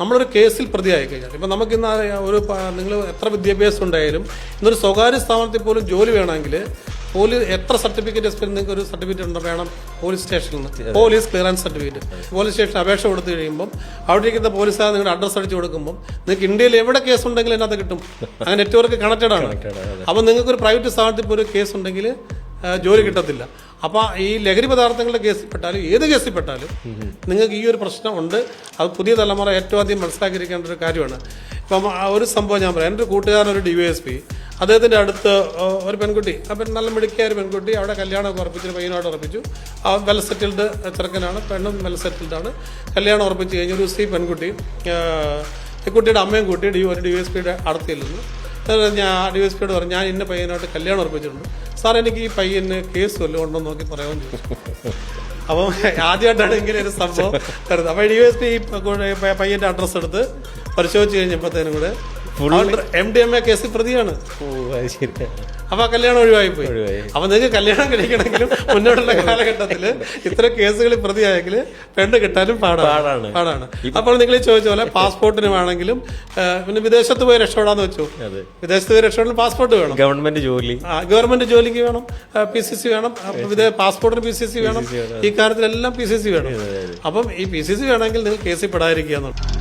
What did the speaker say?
നമ്മളൊരു കേസിൽ പ്രതിയായി കഴിഞ്ഞാൽ ഇപ്പം നമുക്കിന്ന് നിങ്ങൾ എത്ര വിദ്യാഭ്യാസം ഉണ്ടായാലും ഇന്നൊരു സ്വകാര്യ സ്ഥാപനത്തിൽ പോലും ജോലി വേണമെങ്കിൽ പോലീസ് എത്ര സർട്ടിഫിക്കറ്റ് എക്സ്പീരിയൻസ് നിങ്ങൾക്ക് ഒരു സർട്ടിഫിക്കറ്റ് വേണം പോലീസ് സ്റ്റേഷനിൽ നിന്ന് police clearance certificate police station അപേക്ഷ കൊടുത്തു കഴിയുമ്പോൾ അവിടെ ഇരിക്കുന്ന പോലീസുകാർ നിങ്ങളുടെ അഡ്രസ് അടിച്ചു കൊടുക്കുമ്പോൾ നിങ്ങൾക്ക് ഇന്ത്യയിൽ എവിടെ കേസ് ഉണ്ടെങ്കിലും അതിനകത്ത് കിട്ടും. അങ്ങനെ നെറ്റ്വർക്ക് കണക്റ്റഡ് ആണ്. അപ്പം നിങ്ങൾക്ക് ഒരു പ്രൈവറ്റ് സ്ഥാപനത്തിൽ പോലും കേസ് ഉണ്ടെങ്കിൽ ജോലി കിട്ടത്തില്ല. അപ്പോൾ ഈ ലഹരി പദാർത്ഥങ്ങളുടെ കേസിൽ പെട്ടാലും ഏത് കേസിൽ പെട്ടാലും നിങ്ങൾക്ക് ഈ ഒരു പ്രശ്നം ഉണ്ട്. അത് പുതിയ തലമുറ ഏറ്റവും ആദ്യം മനസ്സിലാക്കിയിരിക്കേണ്ട ഒരു കാര്യമാണ്. ഇപ്പം ഒരു സംഭവം ഞാൻ പറയാം. എൻ്റെ ഒരു കൂട്ടുകാരൻ ഒരു DYSP, അദ്ദേഹത്തിൻ്റെ അടുത്ത് ഒരു പെൺകുട്ടി, അപ്പം നല്ല മിടുക്കിയ ഒരു പെൺകുട്ടി, അവിടെ കല്യാണമൊക്കെ ഉറപ്പിച്ചു, പയ്യനോട് ഉറപ്പിച്ചു. വെൽ സെറ്റിൽഡ് ചെറുക്കനാണ്, പെണ്ണും വെൽ സെറ്റിൽഡാണ്. കല്യാണം ഉറപ്പിച്ച് കഴിഞ്ഞ ഒരു പെൺകുട്ടി ഈ കുട്ടിയുടെ അമ്മയും കൂട്ടി ഒരു DYSPയുടെ അടുത്തില്ലെന്ന് ഞാൻ DYSPയോട് പറഞ്ഞു, ഞാൻ ഇന്ന പയ്യനായിട്ട് കല്യാണം ഉറപ്പിച്ചിട്ടുണ്ട് സാർ, എനിക്ക് ഈ പയ്യന് കേസ് വല്ലതും ഉണ്ടോ നോക്കി പറയാമെന്ന് ചോദിച്ചു. അപ്പം ആദ്യമായിട്ടാണ് ഇങ്ങനെ ഒരു സംഭവം തരുന്നത്. അപ്പം DYSP ഈ പയ്യന്റെ അഡ്രസ്സ് എടുത്ത് പരിശോധിച്ച് കഴിഞ്ഞപ്പോഴത്തേനും കൂടെ MDMA കേസിൽ പ്രതിയാണ്. അപ്പൊ ആ കല്യാണം ഒഴിവായി പോയി. അപ്പൊ നിങ്ങൾക്ക് കല്യാണം കഴിക്കണമെങ്കിലും മുന്നോട്ടുള്ള കാലഘട്ടത്തിൽ ഇത്തരം കേസുകളിൽ പ്രതിയായെങ്കിൽ പെണ്ണ് കിട്ടാനും പാടാണ്. അപ്പോൾ നിങ്ങൾ ചോദിച്ച പോലെ പാസ്പോർട്ടിന് വേണമെങ്കിലും പിന്നെ വിദേശത്ത് പോയി രക്ഷപ്പെടാന്ന് വെച്ചു. വിദേശത്ത് പോയി രക്ഷപ്പെടാൻ പാസ്പോർട്ട് വേണം, ഗവൺമെന്റ് ജോലിക്ക് വേണം, PCC വേണം, പാസ്പോർട്ടിന് PCC വേണം, ഈ കാര്യത്തിലെല്ലാം PCC വേണം. അപ്പം ഈ PCC വേണമെങ്കിൽ നിങ്ങൾ കേസിൽ പെടാതിരിക്കുക എന്നുള്ളത്.